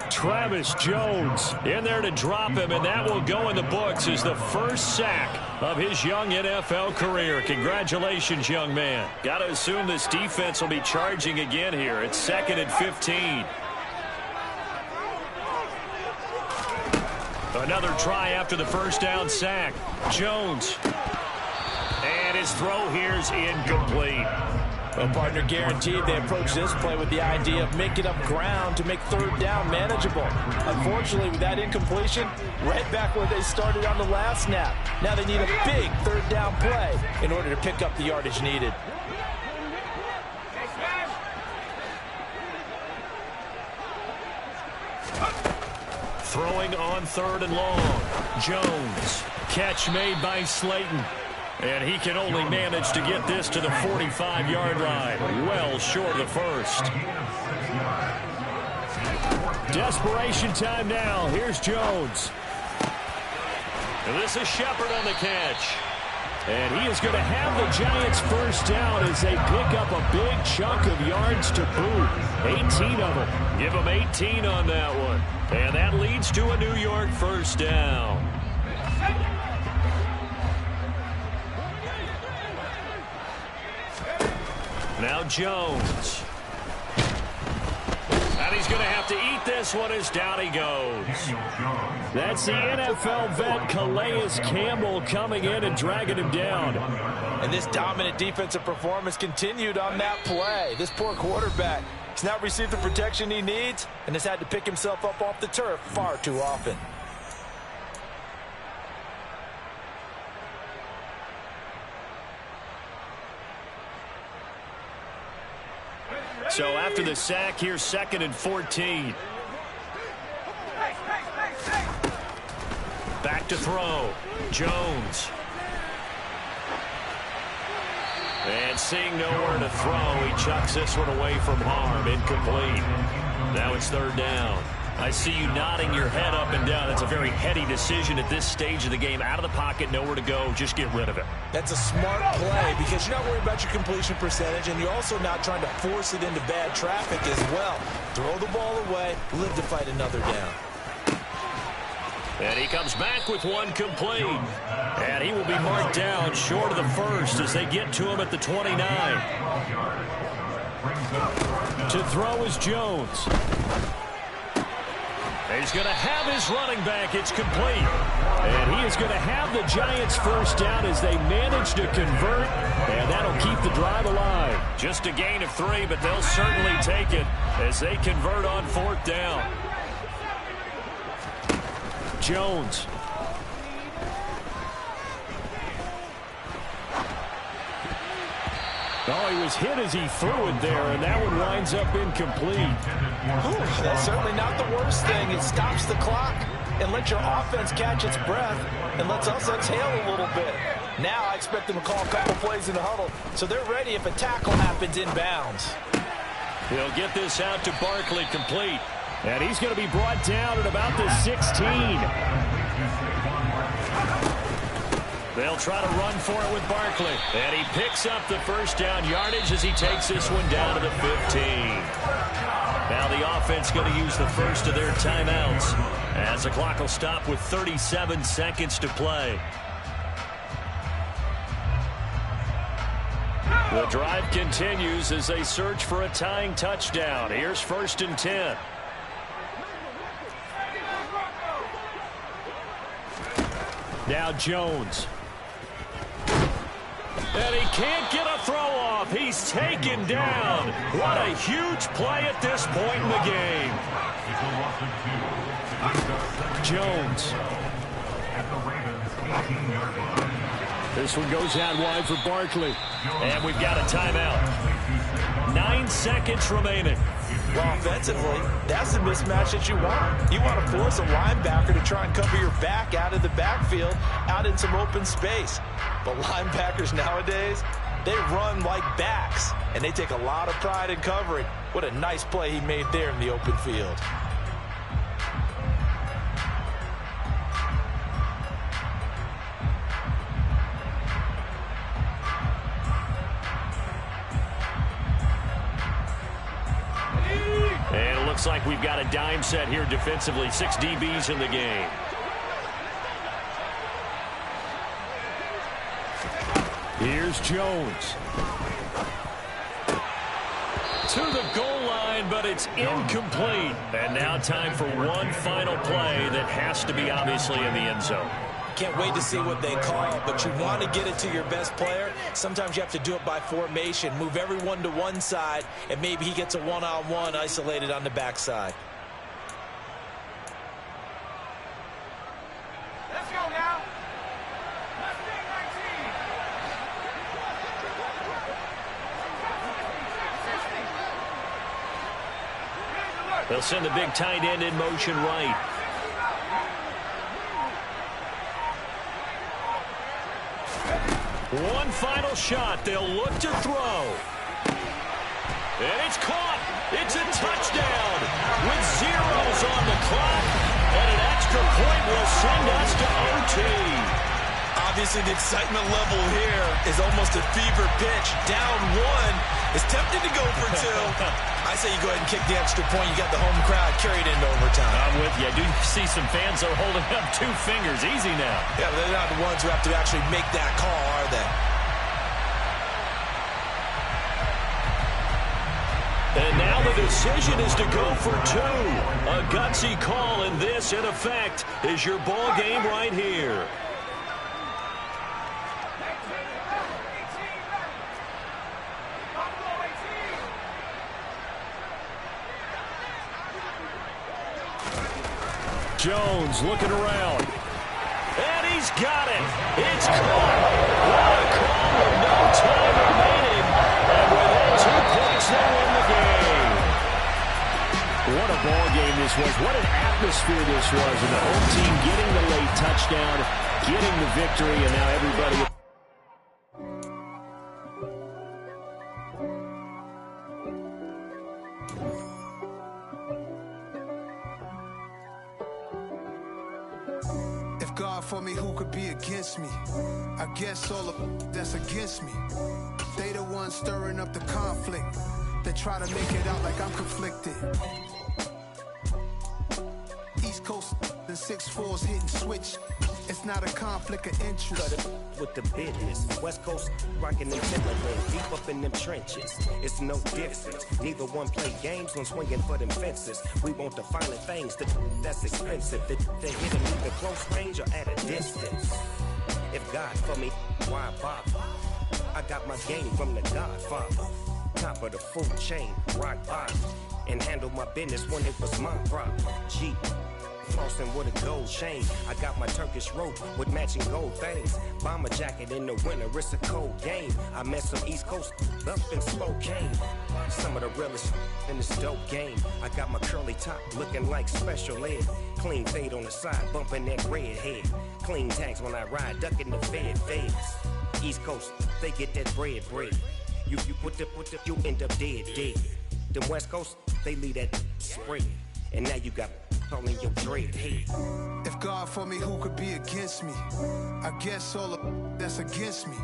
Travis Jones in there to drop him, and that will go in the books as the first sack of his young NFL career. Congratulations, young man. Got to assume this defense will be charging again here. It's 2nd and 15. Another try after the first down sack. Jones. And his throw here's incomplete. Well, partner, guaranteed they approach this play with the idea of making up ground to make 3rd down manageable. Unfortunately, with that incompletion, right back where they started on the last snap. Now they need a big 3rd down play in order to pick up the yardage needed. Throwing on 3rd and long. Jones. Catch made by Slayton. And he can only manage to get this to the 45-yard line. Well short of the first. Desperation time now. Here's Jones. And this is Shepard on the catch. And he is going to have the Giants first down as they pick up a big chunk of yards to boot. 18 of them. Give them 18 on that one. And that leads to a New York first down. Now Jones. And he's going to have to eat this one as down he goes. That's the NFL vet Calais Campbell coming in and dragging him down. And this dominant defensive performance continued on that play. This poor quarterback has not received the protection he needs and has had to pick himself up off the turf far too often. So after the sack, here's 2nd and 14. back to throw. Jones. And seeing nowhere to throw, he chucks this one away from harm. Incomplete. Now it's third down. I see you nodding your head up and down. That's a very heady decision at this stage of the game. Out of the pocket, nowhere to go. Just get rid of it. That's a smart play because you're not worried about your completion percentage, and you're also not trying to force it into bad traffic as well. Throw the ball away, live to fight another down. And he comes back with one complete. And he will be marked down short of the first as they get to him at the 29. To throw is Jones. He's going to have his running back. It's complete. And he is going to have the Giants first down as they manage to convert. And that'll keep the drive alive. Just a gain of 3, but they'll certainly take it as they convert on fourth down. Jones. Oh, he was hit as he threw it there, and that one winds up incomplete. Ooh, that's certainly not the worst thing. It stops the clock and lets your offense catch its breath and lets us exhale a little bit. Now I expect them to call a couple plays in the huddle, so they're ready if a tackle happens inbounds. He'll get this out to Barkley, complete. And he's going to be brought down at about the 16. They'll try to run for it with Barkley. And he picks up the first down yardage as he takes this one down to the 15. Now the offense going to use the first of their timeouts as the clock will stop with 37 seconds to play. The drive continues as they search for a tying touchdown. Here's 1st and 10. Now Jones. And he can't get a throw off. He's taken down. What a huge play at this point in the game. Jones. This one goes out wide for Barkley. And we've got a timeout. 9 seconds remaining. Well, offensively, that's the mismatch that you want. You want to force a linebacker to try and cover your back out of the backfield, out in some open space. But linebackers nowadays, they run like backs, and they take a lot of pride in covering. What a nice play he made there in the open field. And it looks like we've got a dime set here defensively. 6 DBs in the game. Here's Jones. To the goal line, but it's incomplete. And now time for one final play that has to be obviously in the end zone. Can't wait to see what they call, but you want to get it to your best player. Sometimes you have to do it by formation. Move everyone to one side, and maybe he gets a one-on-one isolated on the backside. Let's go now. They'll send the big tight end in motion right. One final shot. They'll look to throw. And it's caught. It's a touchdown with zeros on the clock. And an extra point will send us to OT. Obviously, the excitement level here is almost a fever pitch. Down one, is tempted to go for 2. I say you go ahead and kick the extra point. You got the home crowd carried into overtime. I'm with you. I do see some fans that are holding up 2 fingers. Easy now. Yeah, but they're not the ones who have to actually make that call, are they? And now the decision is to go for 2. A gutsy call, and this, in effect, is your ball game right here. Jones looking around. And he's got it. It's caught. What a call with no time remaining. And within 2 points, they win the game. What a ball game this was. What an atmosphere this was. And the home team getting the late touchdown, getting the victory, and now everybody... God for me, who could be against me? I guess all of that's against me. They the ones stirring up the conflict. They try to make it out like I'm conflicted. East Coast and 6'4's hitting switch. It's not a conflict of interest. Cut it with the business. West Coast rocking them Timberlands, deep up in them trenches. It's no difference. Neither one play games when swinging for them fences. We want the finer things that's expensive. They hit them either close range or at a distance. If God for me, why bother? I got my game from the Godfather. Top of the food chain, rock bottom. And handle my business when it was my problem. G. Flossing with a gold chain. I got my Turkish rope with matching gold things. Bomber jacket in the winter, it's a cold game. I met some East Coast up in Spokane. Some of the realest in this dope game. I got my curly top looking like special ed. Clean fade on the side, bumping that red head. Clean tags when I ride, ducking the feds. East Coast, they get that bread. You you end up dead. Them West Coast, they leave that spread. And now you got all in your dread head. If God for me, who could be against me? I guess all of that's against me.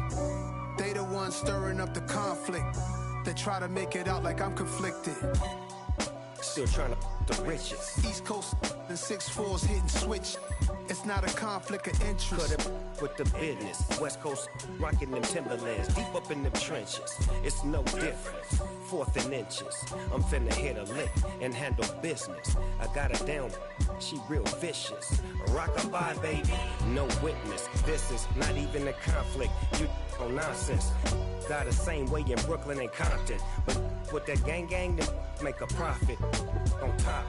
They the ones stirring up the conflict. They try to make it out like I'm conflicted. Still trying to the riches. East Coast and 6'4's hitting switch. It's not a conflict of interest. Cut it with the business. West Coast rocking them Timberlands, deep up in them trenches. It's no difference. 4th and inches. I'm finna hit a lick and handle business. I got her down. She real vicious. Rock-a-bye, baby. No witness. This is not even a conflict. You on nonsense. Got the same way in Brooklyn and Compton. But with that gang, then make a profit. On top,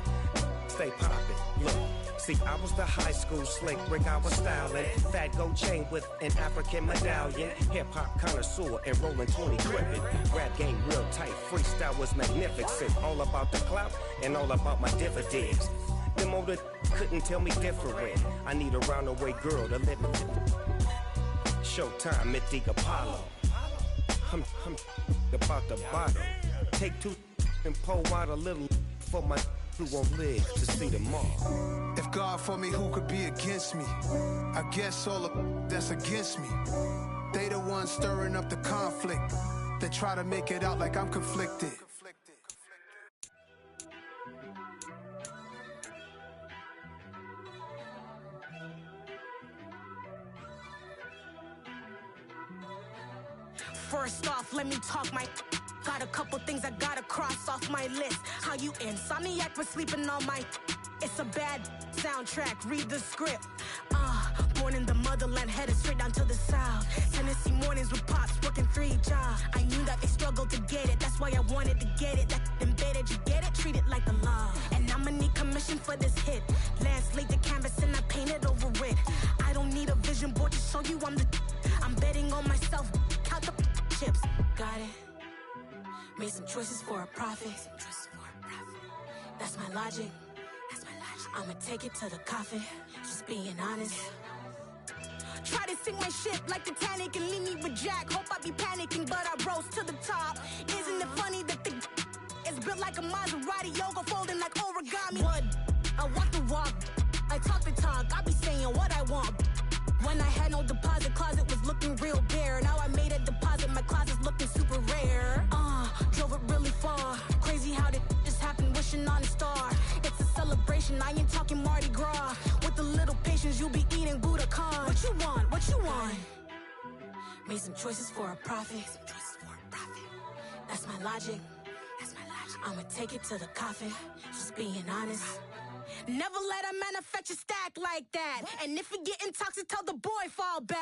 stay poppin'. Look. See, I was the high school slick Rick, I was styling. Fat gold chain with an African medallion. Hip-hop connoisseur and rolling 20 crippin'. Rap game real tight, freestyle was magnificent. All about the clout and all about my dividends. Them older couldn't tell me different. I need a roundaway girl to let me. Showtime, Mythic Apollo. I'm about the bottom. Take 2 and pour out a little for my who won't live to see tomorrow. If God for me, who could be against me? I guess all of that's against me. They the ones stirring up the conflict. They try to make it out like I'm conflicted. First off, let me talk my... Got a couple things I gotta cross off my list. How you insomniac for sleeping on my... It's a bad soundtrack, read the script. Born in the motherland, headed straight down to the south. Tennessee mornings with pops, working 3 jobs. I knew that they struggled to get it, that's why I wanted to get it. That embedded, you get it, treat it like the law. And I'ma need commission for this hit. Lance laid the canvas and I painted over it. I don't need a vision board to show you I'm betting on myself, count the chips. Got it. Made some choices for a profit. That's my logic. I'ma take it to the coffin. Just being honest. Try to sink my ship like Titanic and leave me with Jack. Hope I be panicking, but I rose to the top. Isn't it funny that the is built like a Maserati, yoga folding like origami? What? I walk the walk. I talk the talk. I be saying what I want. When I had no deposit, closet was looking real bare. Now I made a deposit, my closet's looking super rare. Drove it really far. Crazy how did just happen, wishing on a star. It's a celebration, I ain't talking Mardi Gras. With a little patience, you'll be eating Budokan. What you want? What you want? Made some choices for a profit. That's my logic. I'ma take it to the coffin. Just being honest. Never let a manufacture stack like that. And if you getting toxic, tell the boy fall back.